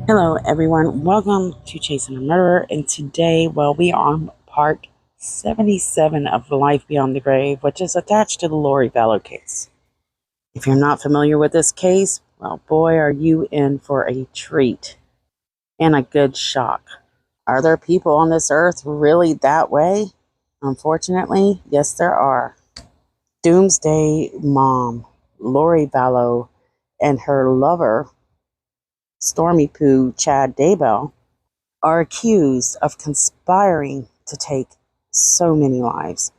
Hello, everyone. Welcome to Chasing a Murderer. And today, we are on part 77 of Life Beyond the Grave, which is attached to the Lori Vallow case. If you're not familiar with this case, well, boy, are you in for a treat and a good shock. Are there people on this earth really that way? Unfortunately, yes, there are. Doomsday Mom, Lori Vallow, and her lover, Stormy Poo Chad Daybell, are accused of conspiring to take so many lives.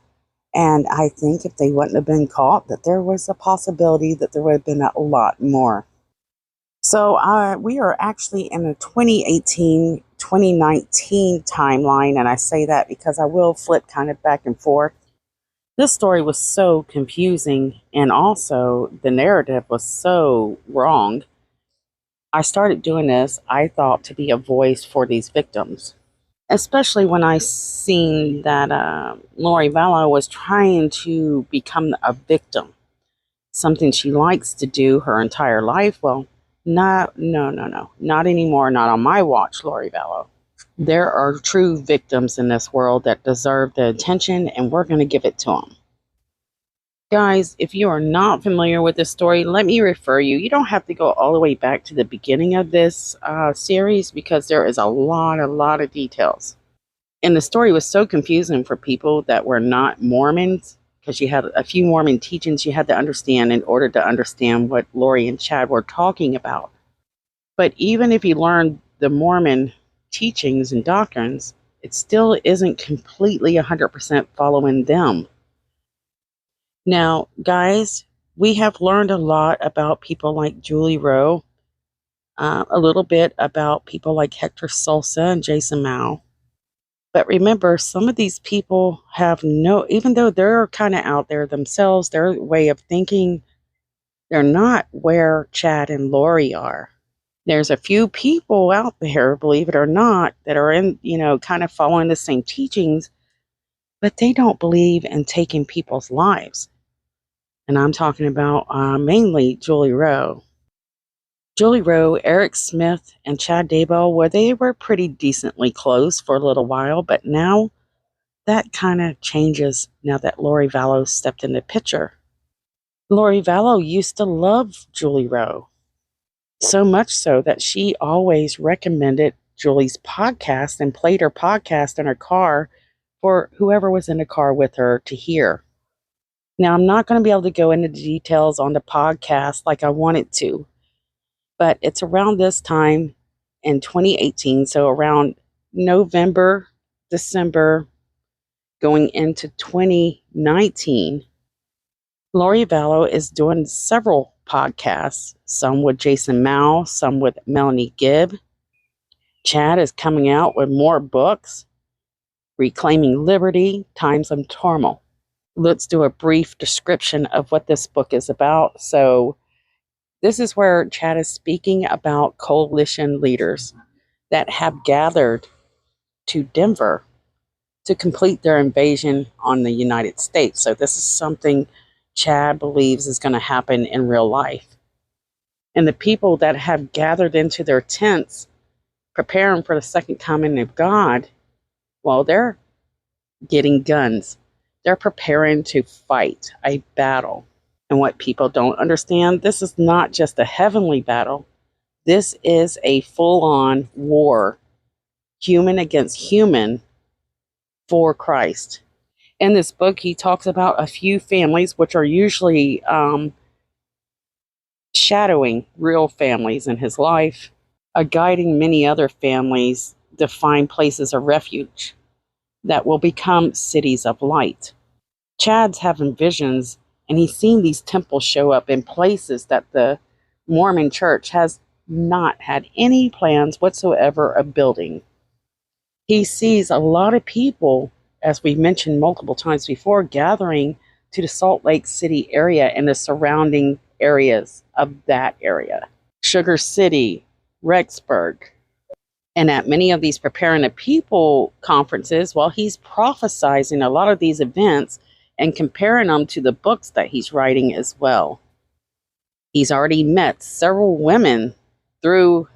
And I think if they wouldn't have been caught, that there was a possibility that there would have been a lot more. So we are actually in a 2018-2019 timeline, and I say that because I will flip kind of back and forth. This story was so confusing, and also the narrative was so wrong. I started doing this, I thought, to be a voice for these victims, especially when I seen that Lori Vallow was trying to become a victim, something she likes to do her entire life. Well, no, not anymore, not on my watch, Lori Vallow. There are true victims in this world that deserve the attention, and we're going to give it to them. Guys, if you are not familiar with this story, let me refer you. You don't have to go all the way back to the beginning of this series, because there is a lot of details. And the story was so confusing for people that were not Mormons, because you had a few Mormon teachings you had to understand in order to understand what Lori and Chad were talking about. But even if you learn the Mormon teachings and doctrines, it still isn't completely 100% following them. Now, guys, we have learned a lot about people like Julie Rowe, a little bit about people like Hector Salsa and Jason Mao. But remember, some of these people have even though they're kind of out there themselves, their way of thinking, they're not where Chad and Lori are. There's a few people out there, believe it or not, that are in, kind of following the same teachings, but they don't believe in taking people's lives. And I'm talking about mainly Julie Rowe. Julie Rowe, Eric Smith, and Chad Daybell, where they were pretty decently close for a little while, but now that kind of changes now that Lori Vallow stepped in the picture. Lori Vallow used to love Julie Rowe, so much so that she always recommended Julie's podcast and played her podcast in her car for whoever was in the car with her to hear. Now, I'm not going to be able to go into the details on the podcast like I wanted to, but it's around this time in 2018, so around November, December, going into 2019, Lori Vallow is doing several podcasts, some with Jason Mao, some with Melanie Gibb. Chad is coming out with more books, Reclaiming Liberty, Times of Turmoil. Let's do a brief description of what this book is about. So this is where Chad is speaking about coalition leaders that have gathered to Denver to complete their invasion on the United States. So this is something Chad believes is going to happen in real life. And the people that have gathered into their tents, preparing for the second coming of God, well, they're getting guns. They're preparing to fight a battle. And what people don't understand, this is not just a heavenly battle. This is a full-on war, human against human, for Christ. In this book, he talks about a few families, which are usually shadowing real families in his life, guiding many other families to find places of refuge that will become cities of light. Chad's having visions, and he's seen these temples show up in places that the Mormon church has not had any plans whatsoever of building. He sees a lot of people, as we mentioned multiple times before, gathering to the Salt Lake City area and the surrounding areas of that area. Sugar City, Rexburg. And at many of these Preparing the People conferences, while he's prophesizing a lot of these events and comparing them to the books that he's writing as well. He's already met several women through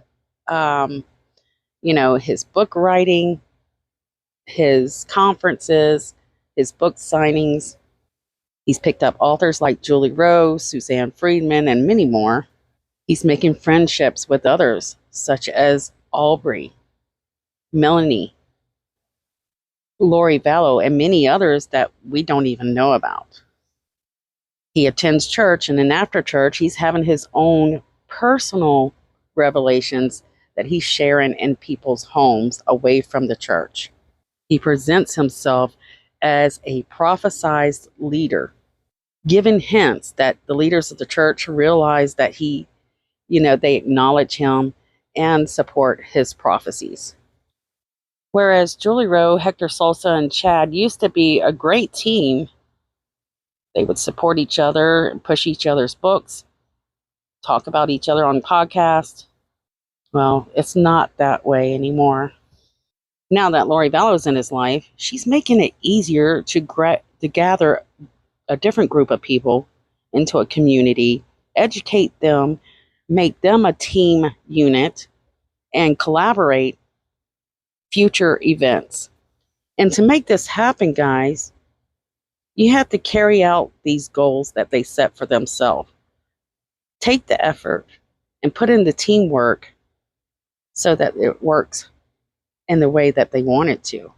um, his book writing, his conferences, his book signings. He's picked up authors like Julie Rowe, Suzanne Friedman, and many more. He's making friendships with others, such as Aubrey, Melanie, Lori Vallow, and many others that we don't even know about. He attends church, and then after church, he's having his own personal revelations that he's sharing in people's homes away from the church. He presents himself as a prophesized leader, giving hints that the leaders of the church realize that they acknowledge him and support his prophecies. Whereas Julie Rowe, Hector Salsa, and Chad used to be a great team. They would support each other and push each other's books, talk about each other on podcasts. Well, it's not that way anymore. Now that Lori Vallow's in his life, she's making it easier to gather a different group of people into a community, educate them, make them a team unit, and collaborate future events. And to make this happen, guys, you have to carry out these goals that they set for themselves. Take the effort and put in the teamwork so that it works in the way that they want it to.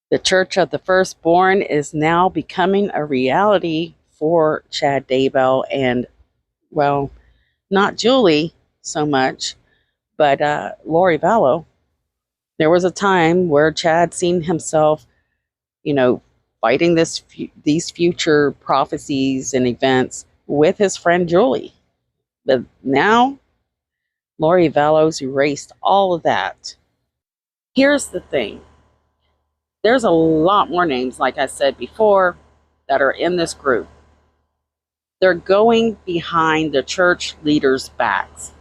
The Church of the Firstborn is now becoming a reality for Chad Daybell and, well, not Julie so much, but Lori Vallow. There was a time where Chad seen himself, fighting these future prophecies and events with his friend Julie. But now, Lori Vallow's erased all of that. Here's the thing. There's a lot more names, like I said before, that are in this group. They're going behind the church leaders' backs.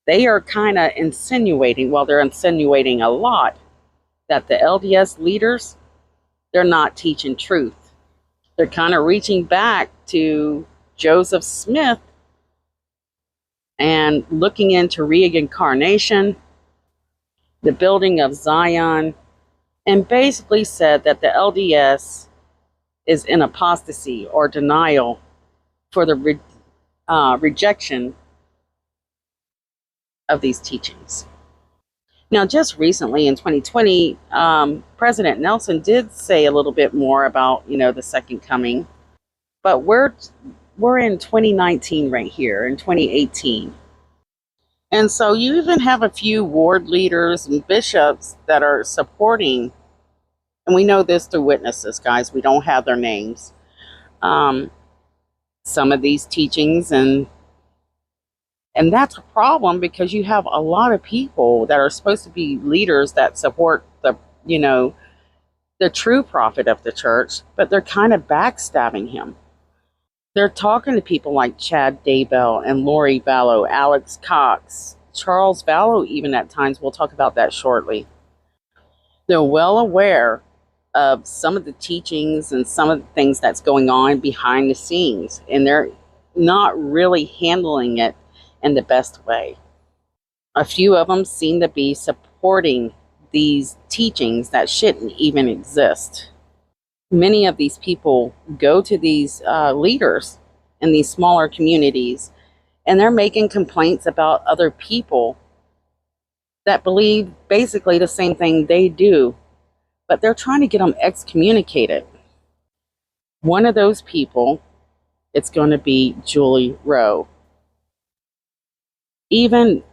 They are kind of insinuating, they're insinuating a lot, that the LDS leaders, they're not teaching truth. They're kind of reaching back to Joseph Smith and looking into reincarnation, the building of Zion, and basically said that the LDS is in apostasy or denial for the rejection of these teachings. Now, just recently in 2020, President Nelson did say a little bit more about, the second coming, but we're in 2019 right here, in 2018. And so you even have a few ward leaders and bishops that are supporting, and we know this through witnesses, guys, we don't have their names, some of these teachings, and that's a problem because you have a lot of people that are supposed to be leaders that support the true prophet of the church, but they're kind of backstabbing him. They're talking to people like Chad Daybell and Lori Vallow, Alex Cox, Charles Vallow even at times. We'll talk about that shortly. They're well aware of some of the teachings and some of the things that's going on behind the scenes, and they're not really handling it in the best way. A few of them seem to be supporting these teachings that shouldn't even exist. Many of these people go to these leaders in these smaller communities, and they're making complaints about other people that believe basically the same thing they do, but they're trying to get them excommunicated. One of those people, it's going to be Julie Rowe. Even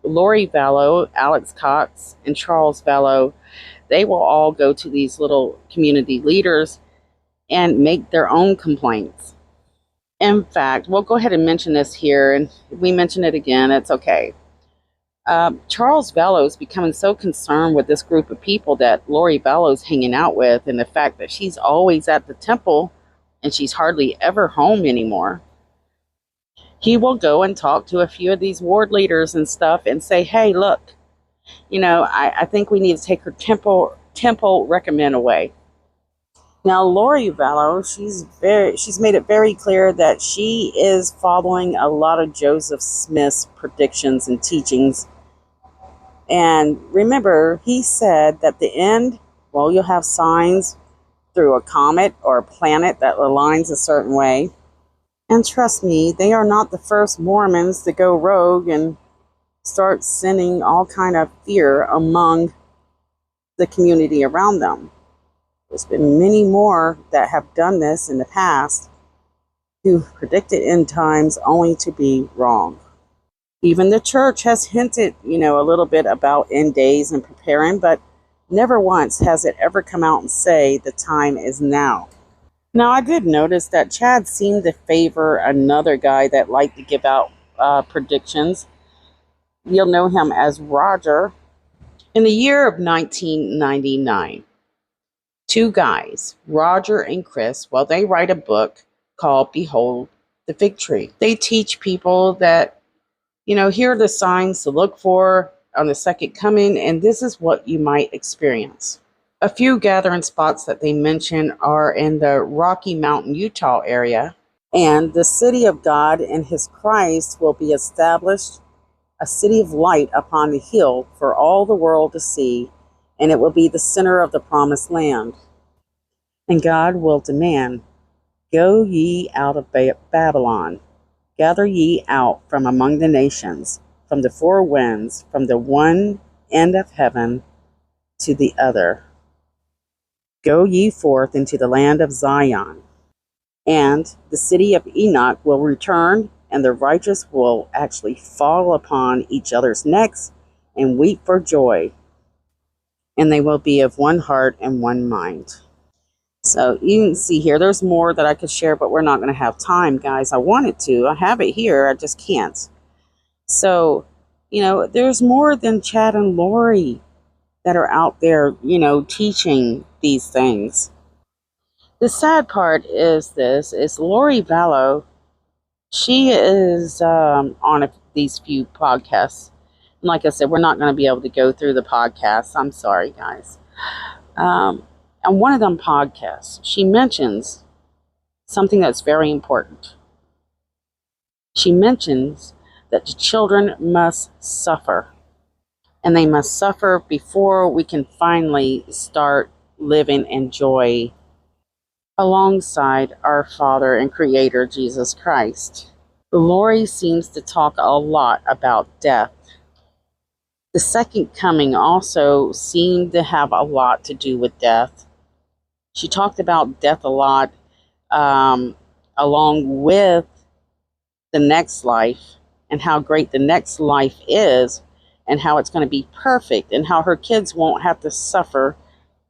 Lori Vallow, Alex Cox, and Charles Vallow, they will all go to these little community leaders and make their own complaints. In fact, we'll go ahead and mention this here, and if we mention it again, it's okay. Charles Vallow is becoming so concerned with this group of people that Lori Vallow's hanging out with, and the fact that she's always at the temple and she's hardly ever home anymore. He will go and talk to a few of these ward leaders and stuff and say, hey, look, I think we need to take her temple recommend away. Now, Lori Vallow, she's made it very clear that she is following a lot of Joseph Smith's predictions and teachings. And remember, he said that the end, well, you'll have signs through a comet or a planet that aligns a certain way. And trust me, they are not the first Mormons to go rogue and start sending all kind of fear among the community around them. There's been many more that have done this in the past who predicted end times only to be wrong. Even the church has hinted, a little bit about end days and preparing, but never once has it ever come out and say the time is now. Now, I did notice that Chad seemed to favor another guy that liked to give out predictions. You'll know him as Roger. In the year of 1999, two guys, Roger and Chris, they write a book called Behold the Fig Tree. They teach people that, here are the signs to look for on the second coming, and this is what you might experience. A few gathering spots that they mention are in the Rocky Mountain, Utah area, and the city of God and his Christ will be established, a city of light upon the hill for all the world to see, and it will be the center of the promised land. And God will demand, go ye out of Babylon, gather ye out from among the nations, from the four winds, from the one end of heaven to the other. Go ye forth into the land of Zion, and the city of Enoch will return, and the righteous will actually fall upon each other's necks and weep for joy, and they will be of one heart and one mind. So you can see here, there's more that I could share, but we're not going to have time, guys. I wanted to. I have it here. I just can't. So, there's more than Chad and Lori that are out there, teaching these things. The sad part is Lori Vallow. She is on these few podcasts. And like I said, we're not going to be able to go through the podcasts. I'm sorry, guys. On one of them podcasts, she mentions something that's very important. She mentions that the children must suffer. And they must suffer before we can finally start living in joy alongside our Father and Creator, Jesus Christ. Lori seems to talk a lot about death. The second coming also seemed to have a lot to do with death. She talked about death a lot, along with the next life, and how great the next life is, and how it's going to be perfect, and how her kids won't have to suffer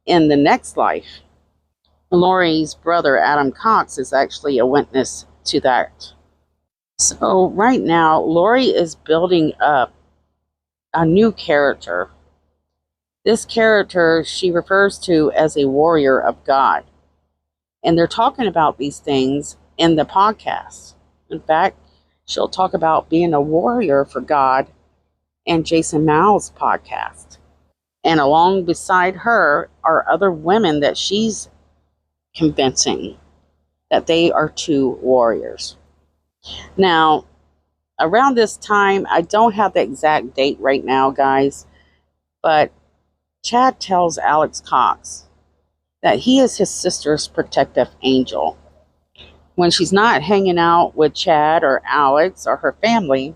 in the next life. Lori's brother, Adam Cox, is actually a witness to that. So right now, Lori is building up a new character. This character she refers to as a warrior of God. And they're talking about these things in the podcast. In fact, she'll talk about being a warrior for God in Jason Mao's podcast. And along beside her are other women that she's convincing that they are two warriors. Now, around this time, I don't have the exact date right now, guys, but Chad tells Alex Cox that he is his sister's protective angel. When she's not hanging out with Chad or Alex or her family,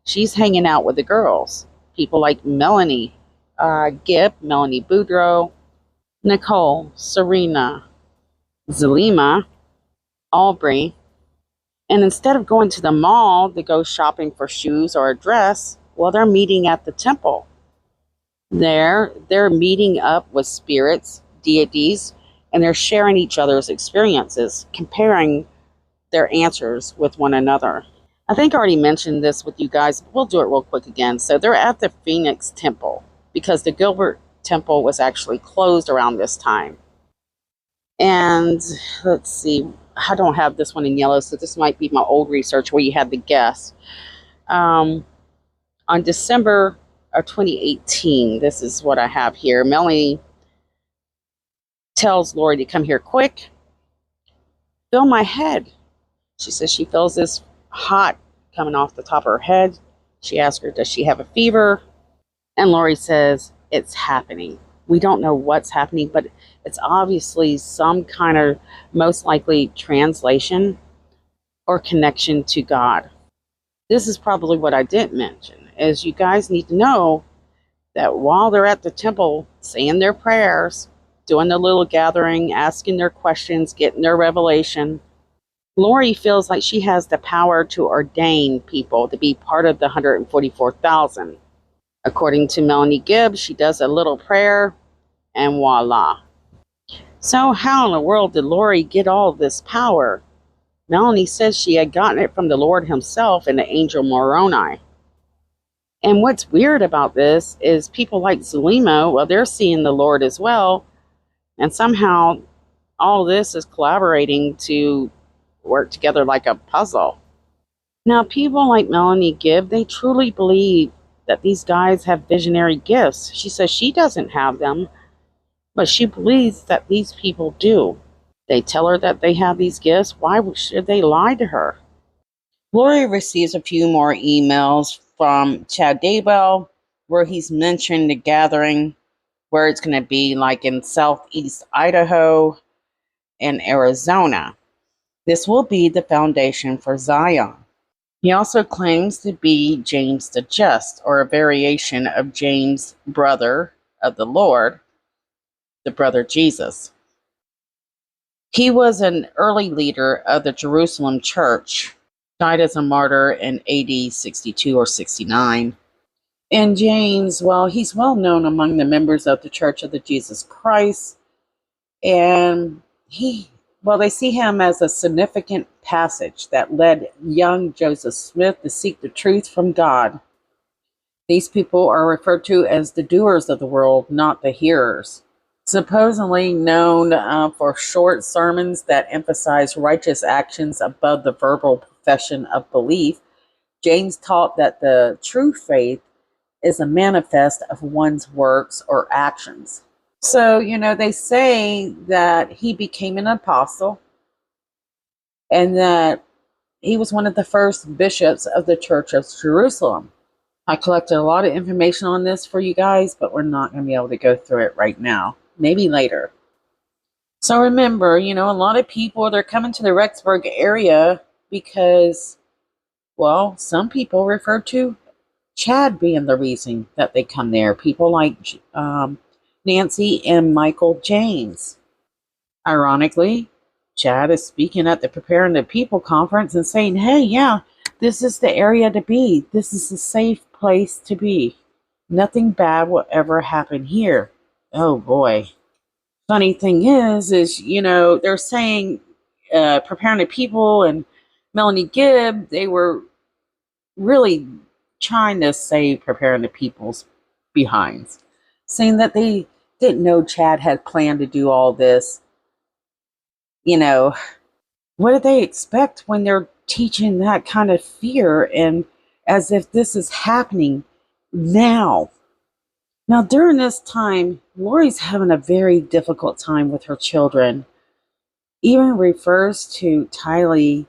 she's hanging out with the girls. People like Melanie Gibb, Melanie Boudreau, Nicole, Serena, Zelima, Aubrey. And instead of going to the mall to go shopping for shoes or a dress, they're meeting at the temple. They're meeting up with spirits, deities, and they're sharing each other's experiences, comparing their answers with one another. I think I already mentioned this with you guys, but we'll do it real quick again. So they're at the Phoenix Temple because the Gilbert Temple was actually closed around this time. And let's see, I don't have this one in yellow, so this might be my old research where you had the guess. On December of 2018, this is what I have here. Melanie tells Lori to come here quick, feel my head. She says she feels this hot coming off the top of her head. She asks her, does she have a fever? And Lori says, it's happening. We don't know what's happening, but it's obviously some kind of, most likely, translation or connection to God. This is probably what I didn't mention, is you guys need to know that while they're at the temple saying their prayers, doing the little gathering, asking their questions, getting their revelation, Lori feels like she has the power to ordain people to be part of the 144,000. According to Melanie Gibbs, she does a little prayer and voila. So how in the world did Lori get all this power? Melanie says she had gotten it from the Lord himself and the angel Moroni. And what's weird about this is people like Zulema, well, they're seeing the Lord as well. And somehow all this is collaborating to work together like a puzzle. Now, people like Melanie Gibb, they truly believe that these guys have visionary gifts. She says she doesn't have them, but she believes that these people do. They tell her that they have these gifts. Why should they lie to her? Lori receives a few more emails from Chad Daybell where he's mentioned the gathering where it's going to be like in southeast Idaho and Arizona. This will be the foundation for Zion. He also claims to be James the Just, or a variation of James, brother of the Lord, the brother Jesus. He was an early leader of the Jerusalem church, died as a martyr in AD 62 or 69. And James, well, he's well known among the members of the Church of the Jesus Christ. And they see him as a significant passage that led young Joseph Smith to seek the truth from God. These people are referred to as the doers of the world, not the hearers. Supposedly known for short sermons that emphasize righteous actions above the verbal profession of belief, James taught that the true faith is a manifest of one's works or actions. So, they say that he became an apostle and that he was one of the first bishops of the Church of Jerusalem. I collected a lot of information on this for you guys, but we're not going to be able to go through it right now. Maybe later. So remember, a lot of people, they're coming to the Rexburg area because, well, some people refer to Chad being the reason that they come there. People like Nancy and Michael James. Ironically, Chad is speaking at the Preparing the People conference and saying, hey, yeah, this is the area to be. This is a safe place to be. Nothing bad will ever happen here. Oh, boy. Funny thing is, they're saying Preparing the People and Melanie Gibb, they were really trying to save Preparing the People's behinds, saying that they didn't know Chad had planned to do all this. What do they expect when they're teaching that kind of fear and as if this is happening now? Now, during this time, Lori's having a very difficult time with her children. Even refers to Tylee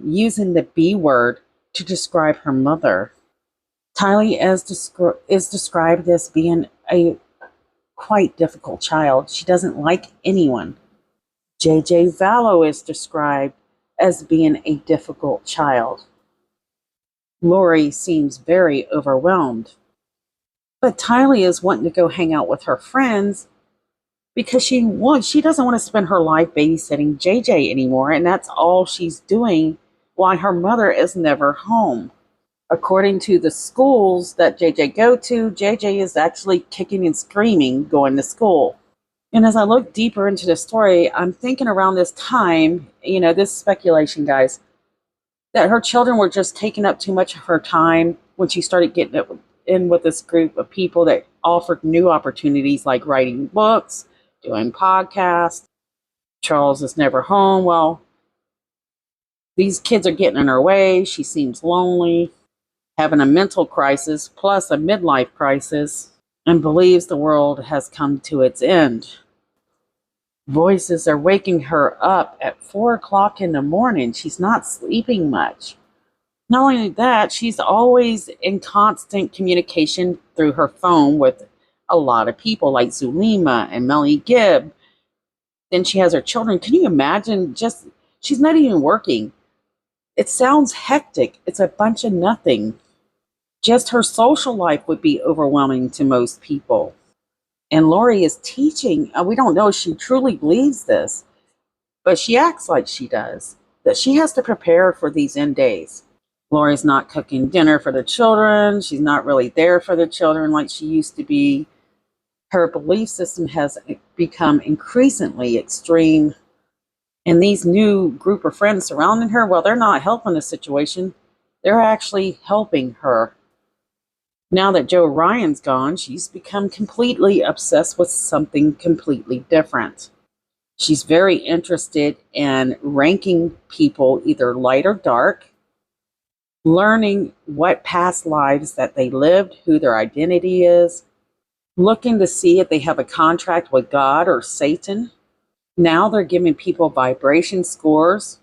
using the B word to describe her mother. Tylee is described as being a quite difficult child. She doesn't like anyone. J.J. Vallow is described as being a difficult child. Lori seems very overwhelmed. But Tylee is wanting to go hang out with her friends because she doesn't want to spend her life babysitting JJ anymore, and that's all she's doing while her mother is never home. According to the schools that JJ go to, JJ is actually kicking and screaming going to school. And as I look deeper into the story, I'm thinking around this time, this speculation, guys, that her children were just taking up too much of her time when she started getting in with this group of people that offered new opportunities like writing books, doing podcasts. Charles is never home. Well, these kids are getting in her way. She seems lonely, having a mental crisis plus a midlife crisis, and believes the world has come to its end. Voices are waking her up at 4 o'clock in the morning. She's not sleeping much. Not only that, she's always in constant communication through her phone with a lot of people like Zulema and Melanie Gibb. Then she has her children. Can you imagine? Just, she's not even working. It sounds hectic. It's a bunch of nothing. Just her social life would be overwhelming to most people. And Lori is teaching. We don't know if she truly believes this, but she acts like she does, that she has to prepare for these end days. Lori's not cooking dinner for the children. She's not really there for the children like she used to be. Her belief system has become increasingly extreme. And these new group of friends surrounding her, well, they're not helping the situation. They're actually helping her. Now that Joe Ryan's gone, she's become completely obsessed with something completely different. She's very interested in ranking people either light or dark, learning what past lives that they lived, who their identity is, looking to see if they have a contract with God or Satan. Now they're giving people vibration scores.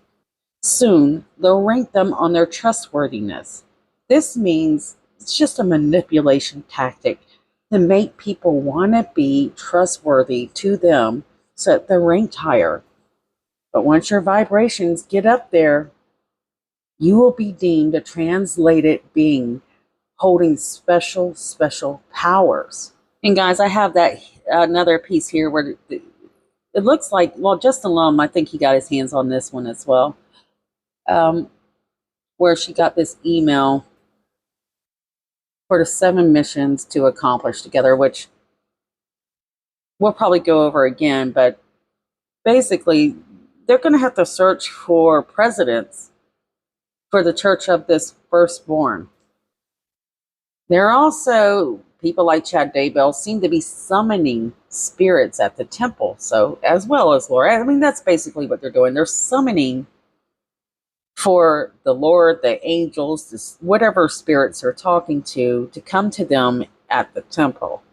Soon, they'll rank them on their trustworthiness. This means it's just a manipulation tactic to make people want to be trustworthy to them so that they're ranked higher. But once your vibrations get up there, you will be deemed a translated being holding special, special powers. And guys, I have that another piece here where it looks like, well, Justin Lum, I think he got his hands on this one as well, where she got this email for the 7 missions to accomplish together, which we'll probably go over again, but basically, they're going to have to search for presidents for the Church of this Firstborn. There are also people like Chad Daybell seem to be summoning spirits at the temple. So, as well as Lord, I mean, that's basically what they're doing. They're summoning for the Lord, the angels, whatever spirits they're talking to come to them at the temple.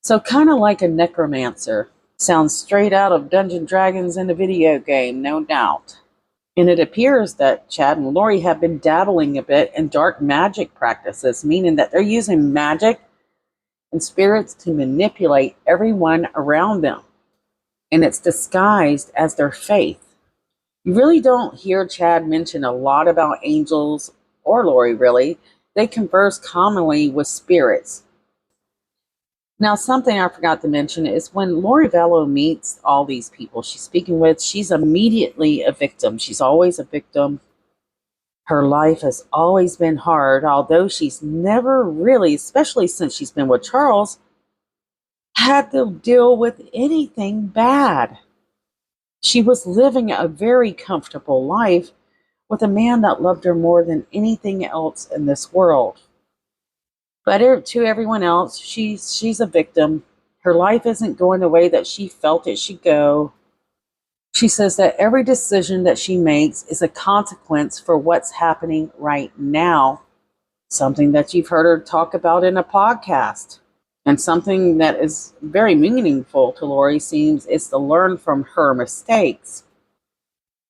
So, kind of like a necromancer. Sounds straight out of Dungeons and Dragons in the video game, no doubt. And it appears that Chad and Lori have been dabbling a bit in dark magic practices, meaning that they're using magic and spirits to manipulate everyone around them. And it's disguised as their faith. You really don't hear Chad mention a lot about angels or Lori, really. They converse commonly with spirits. Now, something I forgot to mention is when Lori Vallow meets all these people she's speaking with, she's immediately a victim. She's always a victim. Her life has always been hard, although she's never really, especially since she's been with Charles, had to deal with anything bad. She was living a very comfortable life with a man that loved her more than anything else in this world. But to everyone else, she's a victim. Her life isn't going the way that she felt it should go. She says that every decision that she makes is a consequence for what's happening right now. Something that you've heard her talk about in a podcast. And something that is very meaningful to Lori seems is to learn from her mistakes.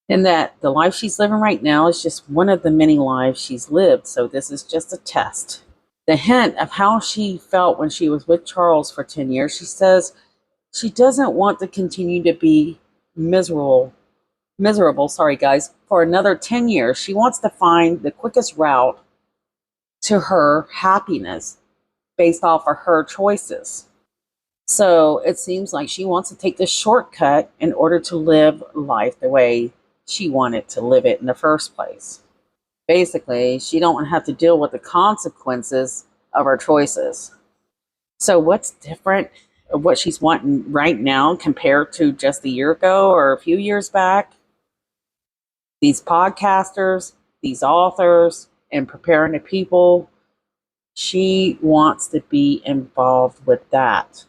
And that the life she's living right now is just one of the many lives she's lived. So this is just a test. The hint of how she felt when she was with Charles for 10 years, she says she doesn't want to continue to be miserable, for another 10 years. She wants to find the quickest route to her happiness based off of her choices. So it seems like she wants to take this shortcut in order to live life the way she wanted to live it in the first place. Basically, she don't have to deal with the consequences of her choices. So what's different of what she's wanting right now compared to just a year ago or a few years back? These podcasters, these authors, and preparing the people, she wants to be involved with that.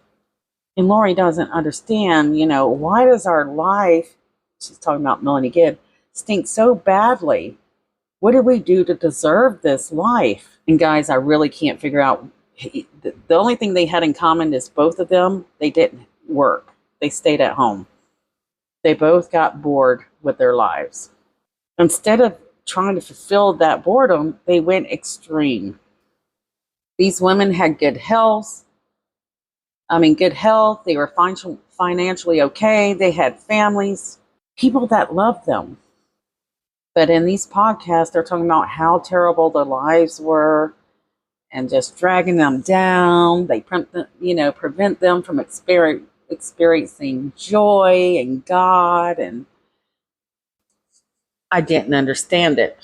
And Lori doesn't understand, why does our life, she's talking about Melanie Gibb, stink so badly? What did we do to deserve this life? And guys, I really can't figure out. The only thing they had in common is both of them, they didn't work. They stayed at home. They both got bored with their lives. Instead of trying to fulfill that boredom, they went extreme. These women had good health. Good health. They were financially okay. They had families, people that loved them. But in these podcasts, they're talking about how terrible their lives were and just dragging them down. They prevent them from experiencing joy and God. And I didn't understand it.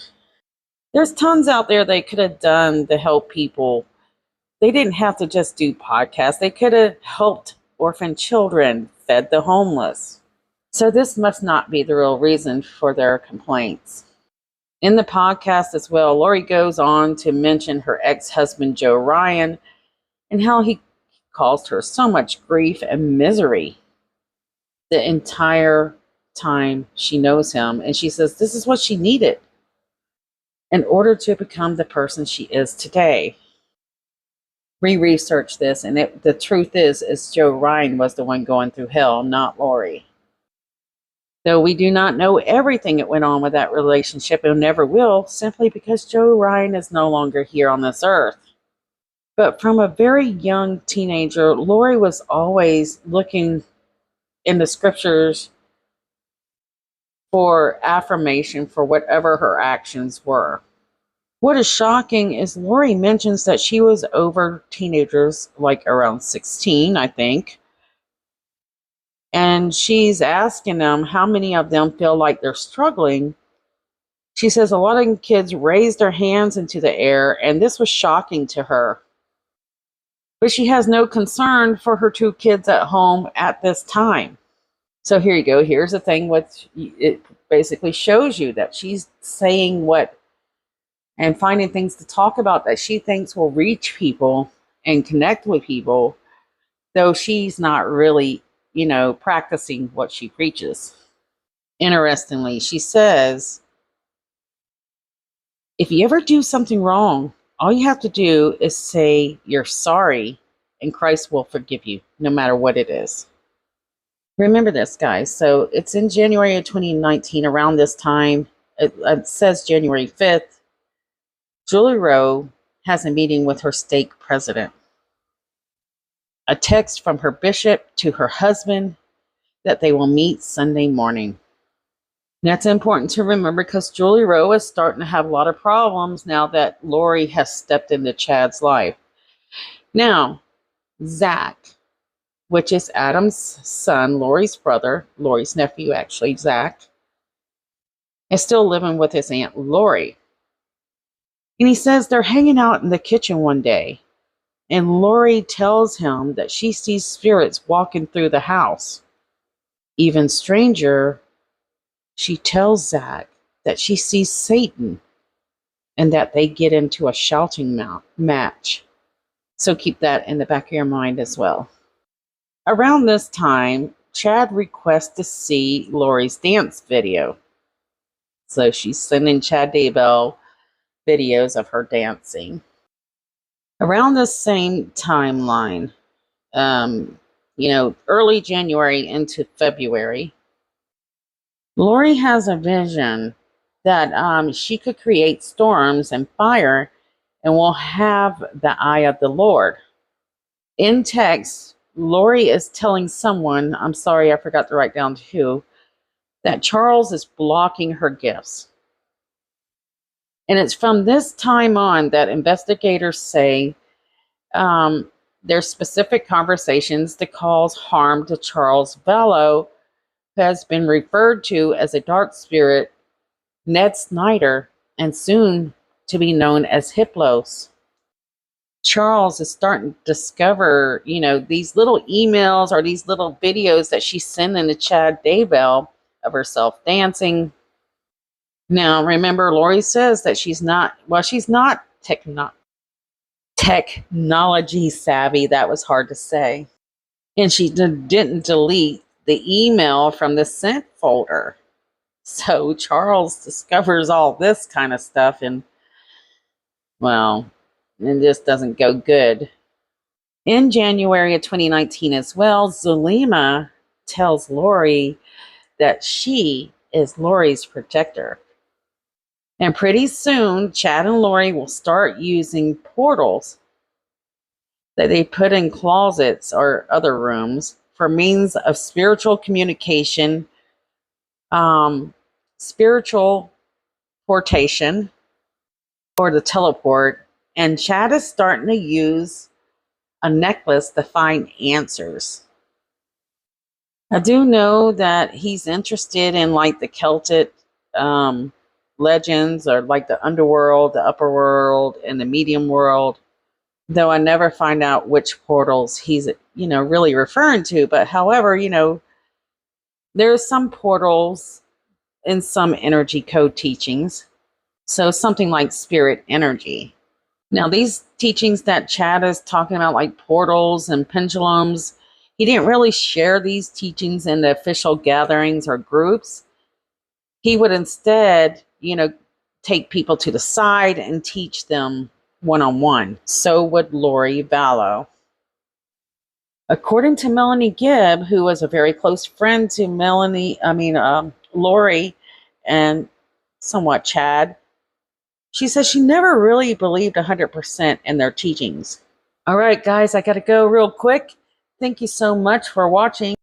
There's tons out there they could have done to help people. They didn't have to just do podcasts. They could have helped orphan children, fed the homeless. So this must not be the real reason for their complaints. In the podcast as well, Lori goes on to mention her ex-husband, Joe Ryan, and how he caused her so much grief and misery the entire time she knows him. And she says this is what she needed in order to become the person she is today. Research this, and the truth is Joe Ryan was the one going through hell, not Lori. Though we do not know everything that went on with that relationship and never will, simply because Joe Ryan is no longer here on this earth. But from a very young teenager, Lori was always looking in the scriptures for affirmation for whatever her actions were. What is shocking is Lori mentions that she was over teenagers, like around 16, I think. And she's asking them how many of them feel like they're struggling. She says a lot of kids raised their hands into the air, and this was shocking to her. But she has no concern for her two kids at home at this time. So here you go. Here's the thing. It basically shows you that she's saying what and finding things to talk about that she thinks will reach people and connect with people, though she's not really, practicing what she preaches. Interestingly, she says, if you ever do something wrong, all you have to do is say you're sorry, and Christ will forgive you, no matter what it is. Remember this, guys. So it's in January of 2019, around this time. It says January 5th. Julie Rowe has a meeting with her stake president. A text from her bishop to her husband that they will meet Sunday morning. That's important to remember because Julie Rowe is starting to have a lot of problems now that Lori has stepped into Chad's life. Now, Zach, which is Adam's son, Lori's brother, Lori's nephew actually, Zach, is still living with his Aunt Lori. And he says they're hanging out in the kitchen one day, and Lori tells him that she sees spirits walking through the house. Even stranger, she tells Zach that she sees Satan and that they get into a shouting match. So keep that in the back of your mind as well. Around this time, Chad requests to see Lori's dance video. So she's sending Chad Daybell videos of her dancing. Around the same timeline, early January into February, Lori has a vision that she could create storms and fire and will have the eye of the Lord. In text, Lori is telling someone, I'm sorry, I forgot to write down who, that Charles is blocking her gifts. And it's from this time on that investigators say there's specific conversations that cause harm to Charles Vallow, who has been referred to as a dark spirit, Ned Snyder, and soon to be known as Hiplos. Charles is starting to discover, these little emails or these little videos that she's sending to Chad Daybell of herself dancing. Now, remember, Lori says that she's not technology savvy. That was hard to say. And she didn't delete the email from the sent folder. So Charles discovers all this kind of stuff and, well, it just doesn't go good. In January of 2019 as well, Zulema tells Lori that she is Lori's protector. And pretty soon, Chad and Lori will start using portals that they put in closets or other rooms for means of spiritual communication, spiritual portation, or the teleport. And Chad is starting to use a necklace to find answers. I do know that he's interested in like the Celtic legends, or like the underworld, the upper world, and the medium world. Though I never find out which portals he's, really referring to. But however, there's some portals in some energy code teachings. So something like spirit energy. Now, these teachings that Chad is talking about, like portals and pendulums, he didn't really share these teachings in the official gatherings or groups. He would instead, take people to the side and teach them one-on-one. So would Lori Vallow. According to Melanie Gibb, who was a very close friend to Lori and somewhat Chad, she says she never really believed 100% in their teachings. All right, guys, I got to go real quick. Thank you so much for watching.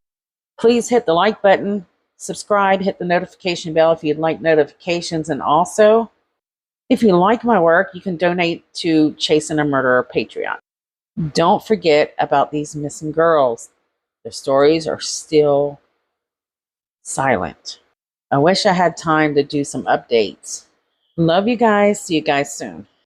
Please hit the like button, subscribe, hit the notification bell if you'd like notifications. And also, if you like my work, you can donate to Chasing a Murderer Patreon. Don't forget about these missing girls. Their stories are still silent. I wish I had time to do some updates. Love you guys. See you guys soon.